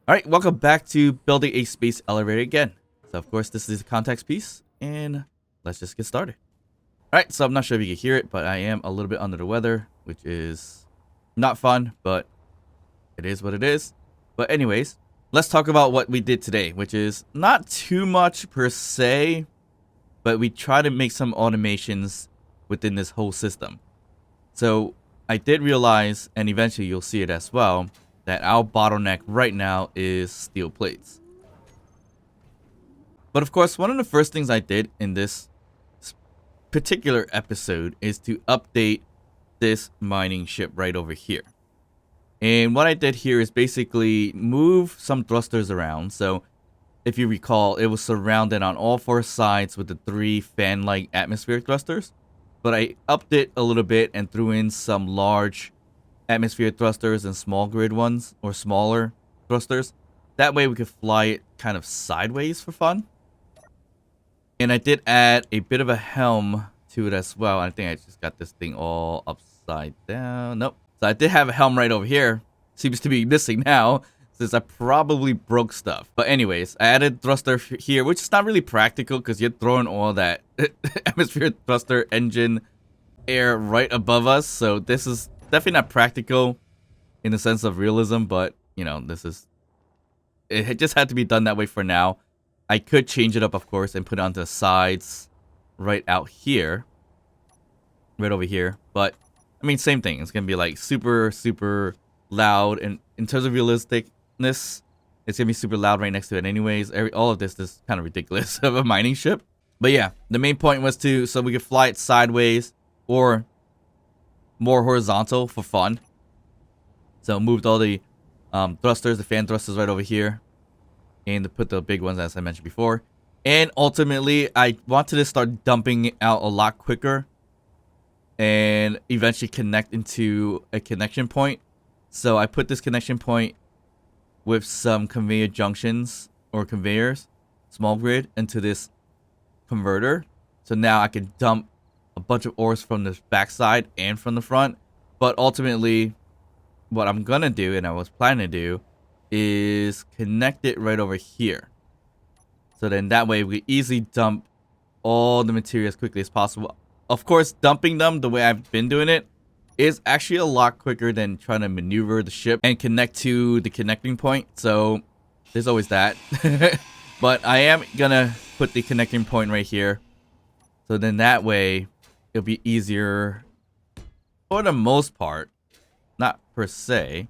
Alright, welcome back to building a space elevator again. So of course this is the context piece, and let's just get started. Alright, so I'm not sure if you can hear it, but I am a little bit under the weather, which is not fun, but it is what it is. But anyways, let's talk about what we did today, which is not too much per se, but we try to make some automations within this whole system. So I did realize, and eventually you'll see it as well, that our bottleneck right now is steel plates. But of course, one of the first things I did in this particular episode is to update this mining ship right over here. And what I did here is basically move some thrusters around. So if you recall, it was surrounded on all four sides with the three fan-like atmospheric thrusters. But I upped it a little bit and threw in some large atmosphere thrusters and small grid ones, or smaller thrusters. That way we could fly it kind of sideways for fun. And I did add a bit of a helm to it as well. I think I just got this thing all upside down. Nope. So I did have a helm right over here. Seems to be missing now, since I probably broke stuff. But anyways, I added thruster here, which is not really practical because you're throwing all that atmosphere thruster engine air right above us. So this is definitely not practical in the sense of realism, but you know, it just had to be done that way for now. I could change it up, of course, and put it onto the sides right out here, right over here. But I mean, same thing. It's gonna be like super loud, and in terms of realisticness, it's gonna be super loud right next to it anyways. All of this is kind of ridiculous of a mining ship. But yeah, the main point was so we could fly it sideways or more horizontal for fun. So moved all the thrusters, the fan thrusters right over here, and to put the big ones as I mentioned before. And ultimately, I wanted to start dumping it out a lot quicker and eventually connect into a connection point. So I put this connection point with some conveyor junctions or conveyors, small grid, into this converter. So now I can dump a bunch of ores from the backside and from the front. But ultimately, what I'm gonna do, and I was planning to do, is connect it right over here. So then that way we easily dump all the material as quickly as possible. Of course, dumping them the way I've been doing it is actually a lot quicker than trying to maneuver the ship and connect to the connecting point. So there's always that. But I am gonna put the connecting point right here. So then that way it'll be easier for the most part, not per se,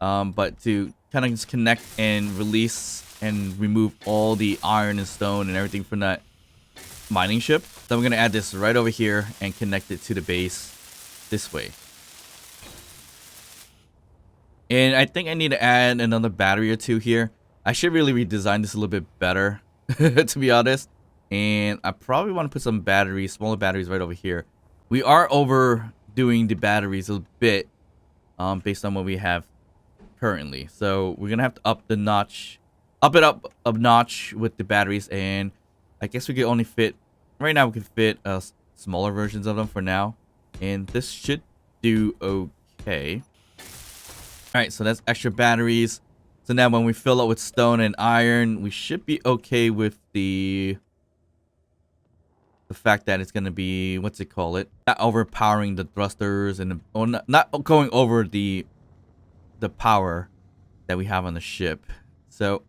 but to kind of just connect and release and remove all the iron and stone and everything from that mining ship. So I'm going to add this right over here and connect it to the base this way. And I think I need to add another battery or two here. I should really redesign this a little bit better, to be honest. And I probably want to put some batteries, smaller batteries right over here. We are overdoing the batteries a bit based on what we have currently. So we're going to have to up it up a notch with the batteries. And I guess we could only fit, right now we can fit smaller versions of them for now. And this should do okay. Alright, so that's extra batteries. So now when we fill up with stone and iron, we should be okay with the fact that it's going to be, what's it call it? Not overpowering the thrusters and or not going over the power that we have on the ship. So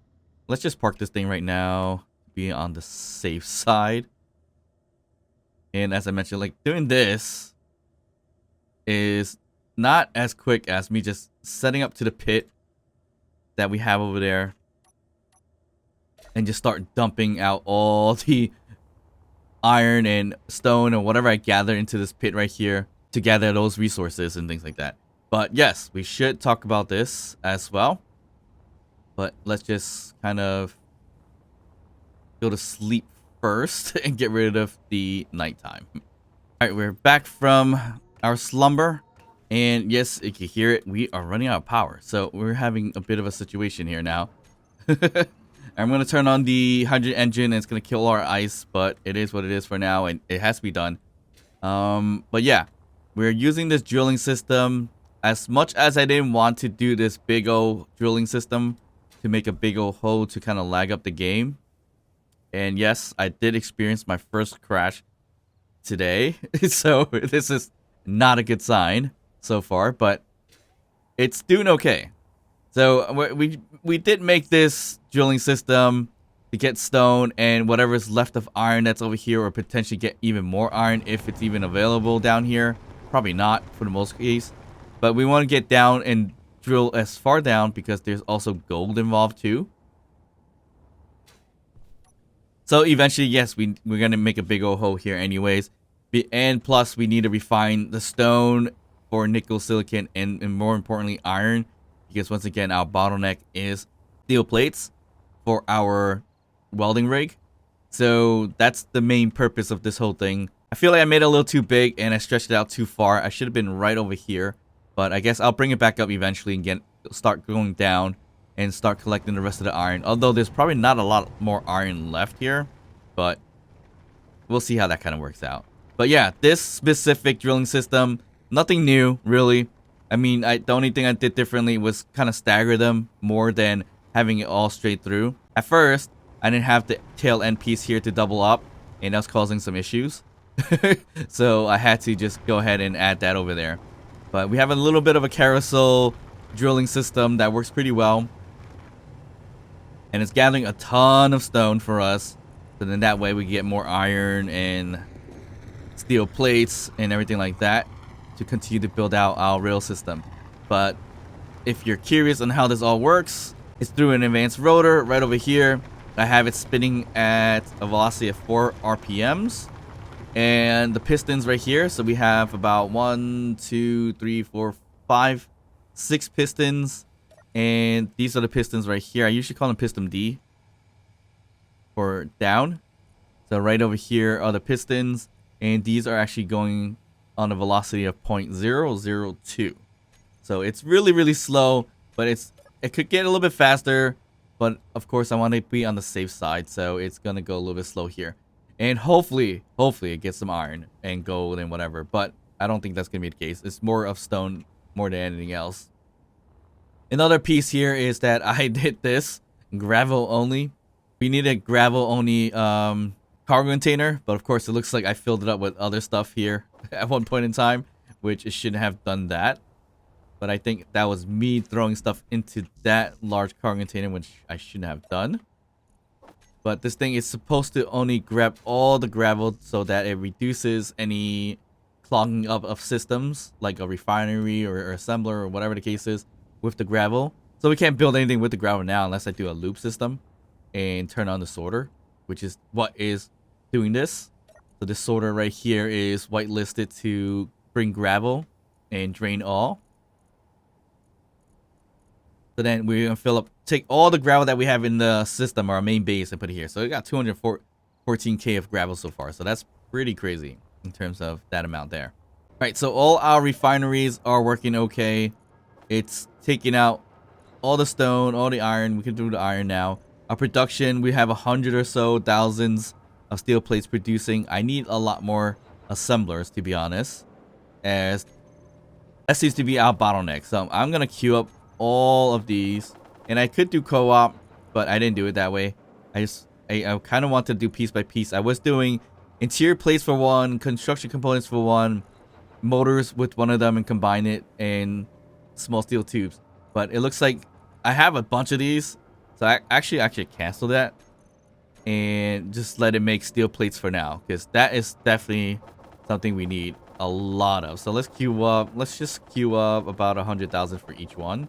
let's just park this thing right now, be on the safe side. And as I mentioned, like doing this is not as quick as me just setting up to the pit that we have over there and just start dumping out all the iron and stone or whatever I gather into this pit right here to gather those resources and things like that. But yes, we should talk about this as well. But let's just kind of go to sleep first and get rid of the nighttime. Alright, we're back from our slumber. And yes, you can hear it. We are running out of power. So we're having a bit of a situation here now. I'm going to turn on the hydrogen engine and it's going to kill our ice. But it is what it is for now. And it has to be done. But yeah, we're using this drilling system. As much as I didn't want to do this big old drilling system to make a big old hole to kind of lag up the game. And yes, I did experience my first crash today. So this is not a good sign so far, but it's doing okay. So we did make this drilling system to get stone and whatever's left of iron that's over here, or potentially get even more iron if it's even available down here. Probably not for the most case, but we want to get down and drill as far down because there's also gold involved too. So eventually, yes, we're gonna make a big old hole here anyways, and plus we need to refine the stone for nickel, silicon, and more importantly iron, because once again our bottleneck is steel plates for our welding rig. So that's the main purpose of this whole thing. I feel like I made it a little too big and I stretched it out too far. I should have been right over here, but I guess I'll bring it back up eventually and start going down and start collecting the rest of the iron. Although there's probably not a lot more iron left here, but we'll see how that kind of works out. But yeah, this specific drilling system, nothing new really. I mean, the only thing I did differently was kind of stagger them more than having it all straight through. At first, I didn't have the tail end piece here to double up, and that was causing some issues. So I had to just go ahead and add that over there. But we have a little bit of a carousel drilling system that works pretty well. And it's gathering a ton of stone for us. So then that way we get more iron and steel plates and everything like that to continue to build out our rail system. But if you're curious on how this all works, it's through an advanced rotor right over here. I have it spinning at a velocity of 4 RPMs. And the pistons right here. So we have about 1, 2, 3, 4, 5, 6 pistons. And these are the pistons right here. I usually call them piston D for down. So right over here are the pistons. And these are actually going on a velocity of 0.002. So it's really, really slow. But it could get a little bit faster. But of course I want to be on the safe side. So it's going to go a little bit slow here. And hopefully it gets some iron and gold and whatever. But I don't think that's going to be the case. It's more of stone more than anything else. Another piece here is that I did this gravel only. We need a gravel only cargo container. But of course it looks like I filled it up with other stuff here at one point in time, which it shouldn't have done that. But I think that was me throwing stuff into that large cargo container, which I shouldn't have done. But this thing is supposed to only grab all the gravel so that it reduces any clogging up of systems like a refinery or assembler or whatever the case is with the gravel. So we can't build anything with the gravel now unless I do a loop system and turn on the sorter, which is what is doing this. So this sorter right here is whitelisted to bring gravel and drain all. So then we're going to take all the gravel that we have in the system, our main base, and put it here. So we got 214k of gravel so far. So that's pretty crazy in terms of that amount there. All right, so all our refineries are working okay. It's taking out all the stone, all the iron. We can do the iron now. Our production, we have 100 or so thousands of steel plates producing. I need a lot more assemblers, to be honest, as that seems to be our bottleneck. So I'm going to queue up all of these, and I could do co-op, but I didn't do it that way. I kind of want to do piece by piece. I was doing interior plates for one, construction components for one, motors with one of them and combine it, and small steel tubes. But it looks like I have a bunch of these, so I actually cancel that and just let it make steel plates for now, because that is definitely something we need a lot of. So let's queue up. Let's just queue up about 100,000 for each one.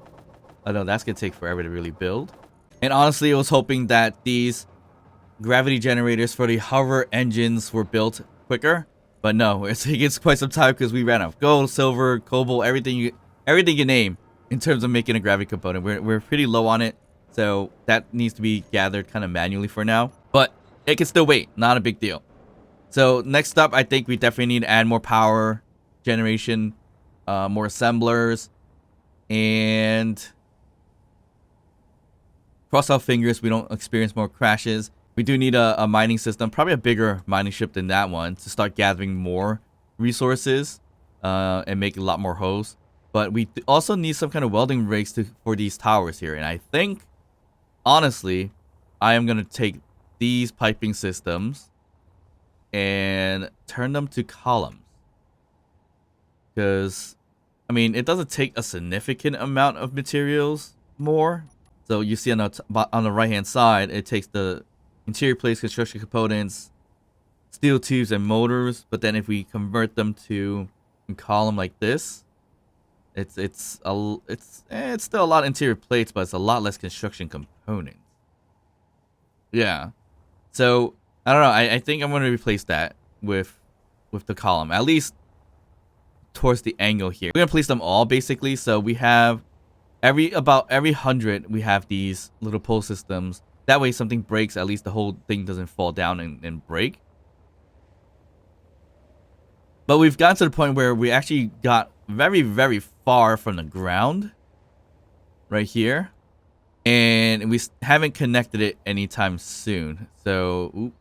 I know that's gonna take forever to really build. And honestly, I was hoping that these gravity generators for the hover engines were built quicker, but no, it's taking quite some time because we ran out of gold, silver, cobalt, everything you name in terms of making a gravity component. We're pretty low on it, so that needs to be gathered kind of manually for now. But it can still wait, not a big deal. So next up, I think we definitely need to add more power generation, more assemblers, and cross our fingers we don't experience more crashes. We do need a mining system, probably a bigger mining ship than that one, to start gathering more resources and make a lot more holes. But we also need some kind of welding rigs for these towers here. And I think honestly, I am going to take these piping systems and turn them to columns. Because, I mean, it doesn't take a significant amount of materials more. So you see on the right-hand side, it takes the interior plates, construction components, steel tubes, and motors. But then if we convert them to a column like this, it's still a lot of interior plates, but it's a lot less construction components. Yeah. So I don't know. I think I'm going to replace that with the column, at least towards the angle here. We're going to place them all basically. So we have about every 100 we have these little pole systems. That way something breaks, at least the whole thing doesn't fall down and break. But we've gotten to the point where we actually got very, very far from the ground right here. And we haven't connected it anytime soon. So, oop.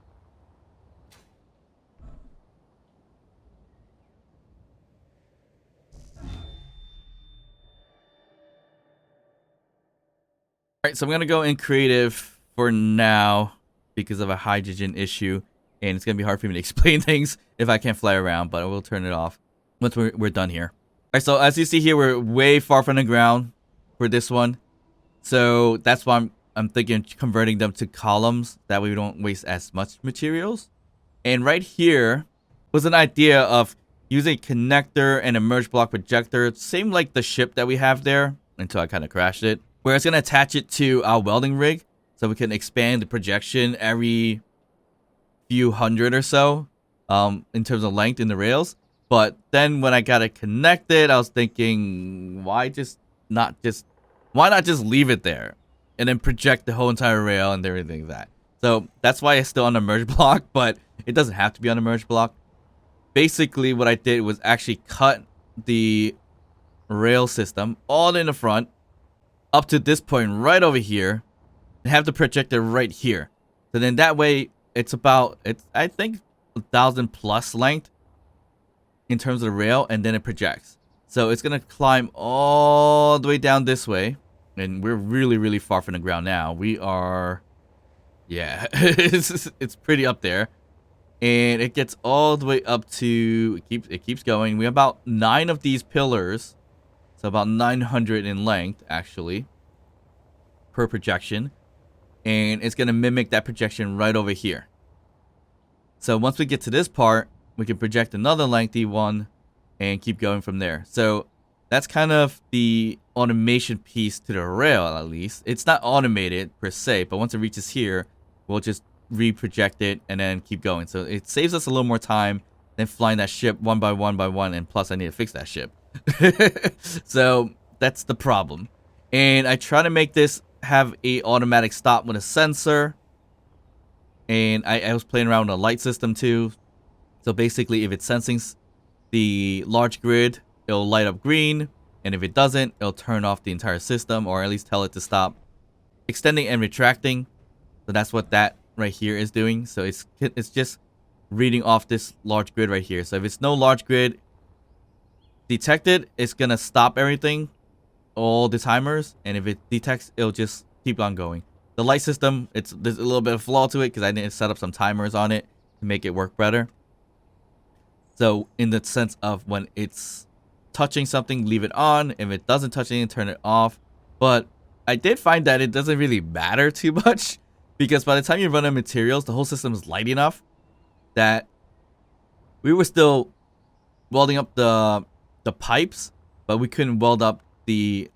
Alright, so I'm going to go in creative for now because of a hydrogen issue. And it's going to be hard for me to explain things if I can't fly around, but I will turn it off once we're done here. Alright, so as you see here, we're way far from the ground for this one. So that's why I'm thinking converting them to columns. That way we don't waste as much materials. And right here was an idea of using a connector and a merge block projector. Same like the ship that we have there until I kind of crashed it. Where it's going to attach it to our welding rig. So we can expand the projection every few hundred or so in terms of length in the rails. But then when I got it connected, I was thinking, why not just leave it there and then project the whole entire rail and everything like that. So that's why it's still on the merge block, but it doesn't have to be on the merge block. Basically, what I did was actually cut the rail system all in the front up to this point right over here and have the projector right here. So then that way it's I think 1,000 plus length in terms of the rail, and then it projects. So it's going to climb all the way down this way. And we're really, really far from the ground now. We are... Yeah, it's pretty up there. And it gets all the way up to... It keeps going. We have about 9 of these pillars. So about 900 in length, actually. Per projection. And it's going to mimic that projection right over here. So once we get to this part, we can project another lengthy one and keep going from there. So that's kind of the automation piece to the rail, at least. It's not automated per se, but once it reaches here, we'll just reproject it and then keep going. So it saves us a little more time than flying that ship one by one, and plus I need to fix that ship. So that's the problem. And I try to make this have a automatic stop with a sensor. And I was playing around with a light system too. So basically, if it's sensing the large grid, it'll light up green. And if it doesn't, it'll turn off the entire system, or at least tell it to stop extending and retracting. So that's what that right here is doing. So it's just reading off this large grid right here. So if it's no large grid detected, it's going to stop everything, all the timers. And if it detects, it'll just keep on going. The light system, there's a little bit of flaw to it because I didn't set up some timers on it to make it work better. So in the sense of when it's touching something, leave it on. If it doesn't touch anything, turn it off. But I did find that it doesn't really matter too much, because by the time you run out of materials, the whole system is light enough that we were still welding up the pipes, but we couldn't weld up the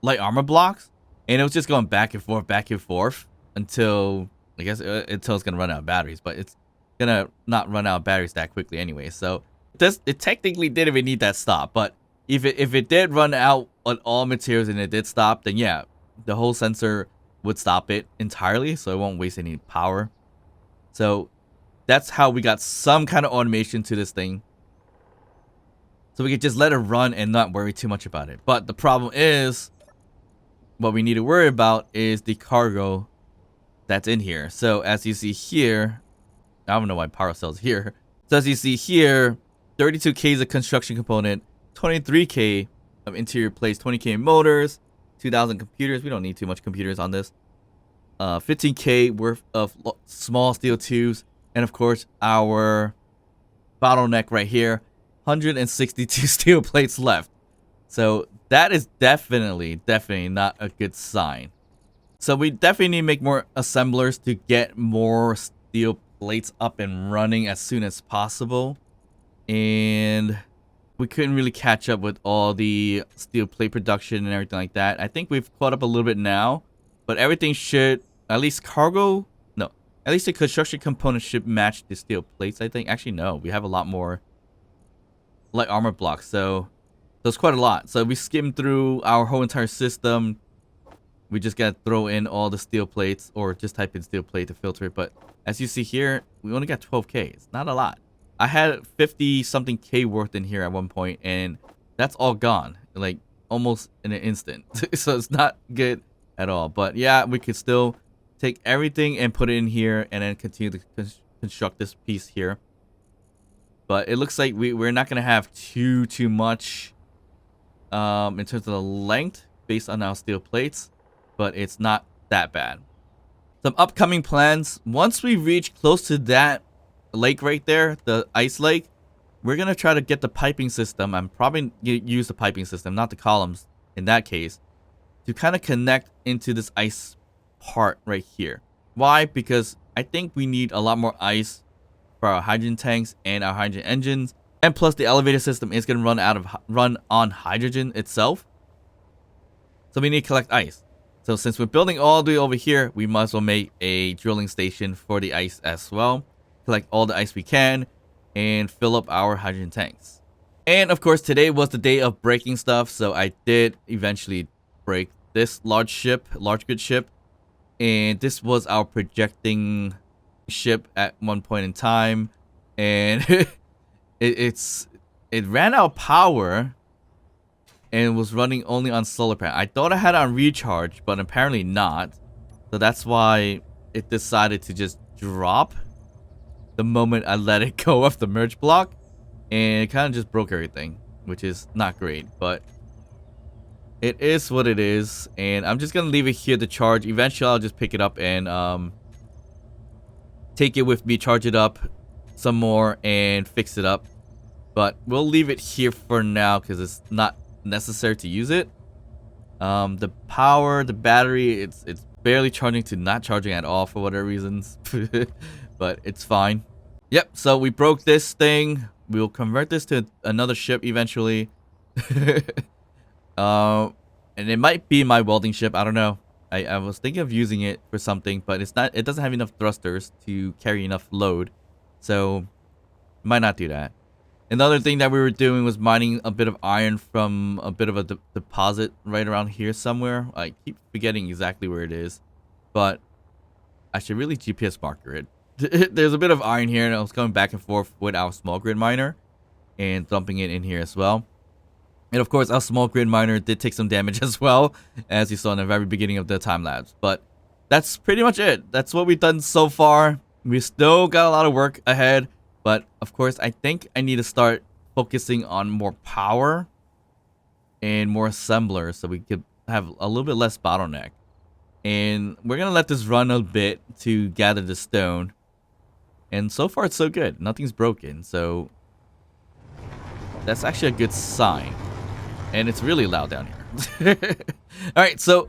light armor blocks. And it was just going back and forth until, I guess, until it's going to run out of batteries. But it's going to not run out of batteries that quickly anyway. So it technically didn't even need that stop. But if it did run out on all materials and it did stop, then yeah, the whole sensor would stop it entirely. So it won't waste any power. So that's how we got some kind of automation to this thing. So we could just let it run and not worry too much about it. But the problem is, what we need to worry about is the cargo that's in here. So as you see here, I don't know why power cells here. So as you see here, 32K is a construction component, 23K of interior plates, 20K motors, 2,000 computers. We don't need too much computers on this. 15K worth of small steel tubes, and of course our bottleneck right here, 162 steel plates left. So that is definitely not a good sign. So we definitely need to make more assemblers to get more steel plates up and running as soon as possible. And we couldn't really catch up with all the steel plate production and everything like that. I think we've caught up a little bit now, but everything should, at least cargo, no, at least the construction components should match the steel plates, I think. Actually, no, we have a lot more light armor blocks, so it's quite a lot. So we skimmed through our whole entire system. We just gotta throw in all the steel plates, or just type in steel plate to filter it. But as you see here, we only got 12K. It's not a lot. I had 50 something K worth in here at one point, and that's all gone, like almost in an instant. So it's not good at all. But yeah, we could still take everything and put it in here, and then continue to construct this piece here. But it looks like we're not gonna have too much in terms of the length based on our steel plates, but it's not that bad. Some upcoming plans: once we reach close to that lake right there, the ice lake, we're gonna try to get the piping system. I'm probably gonna use the piping system, not the columns in that case, to kind of connect into this ice part right here. Why? Because I think we need a lot more ice for our hydrogen tanks and our hydrogen engines, and plus the elevator system is gonna run on hydrogen itself, so we need to collect ice. So since we're building all the way over here, we might as well make a drilling station for the ice as well. Collect all the ice we can and fill up our hydrogen tanks. And of course, today was the day of breaking stuff, so I did eventually break this large good ship, and this was our projecting ship at one point in time, and it ran out of power and was running only on solar panel. I thought I had it on recharge, but apparently not. So that's why it decided to just drop the moment I let it go off the merge block, and it kind of just broke everything, which is not great, but it is what it is. And I'm just gonna leave it here to charge. Eventually I'll just pick it up and take it with me, charge it up some more, and fix it up. But we'll leave it here for now because it's not necessary to use it. The power, the battery, it's barely charging to not charging at all for whatever reasons. But it's fine. Yep, so we broke this thing. We'll convert this to another ship eventually. And it might be my welding ship, I don't know. I was thinking of using it for something, but it doesn't have enough thrusters to carry enough load, so might not do that. Another thing that we were doing was mining a bit of iron from a bit of a deposit right around here somewhere. I keep forgetting exactly where it is, but I should really GPS marker it. There's a bit of iron here, and I was going back and forth with our small grid miner and dumping it in here as well. And of course, our small grid miner did take some damage as well, as you saw in the very beginning of the time lapse. But that's pretty much it. That's what we've done so far. We still got a lot of work ahead, but of course, I think I need to start focusing on more power and more assemblers so we could have a little bit less bottleneck. And we're gonna let this run a bit to gather the stone. And so far, it's so good. Nothing's broken, so that's actually a good sign. And it's really loud down here. Alright, so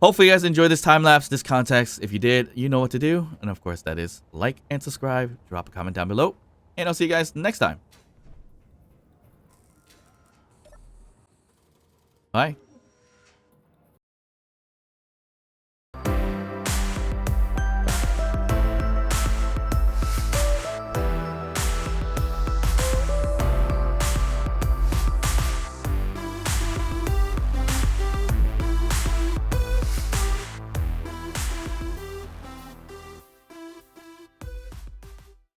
hopefully you guys enjoyed this time-lapse, this context. If you did, you know what to do. And of course, that is like and subscribe. Drop a comment down below. And I'll see you guys next time. Bye.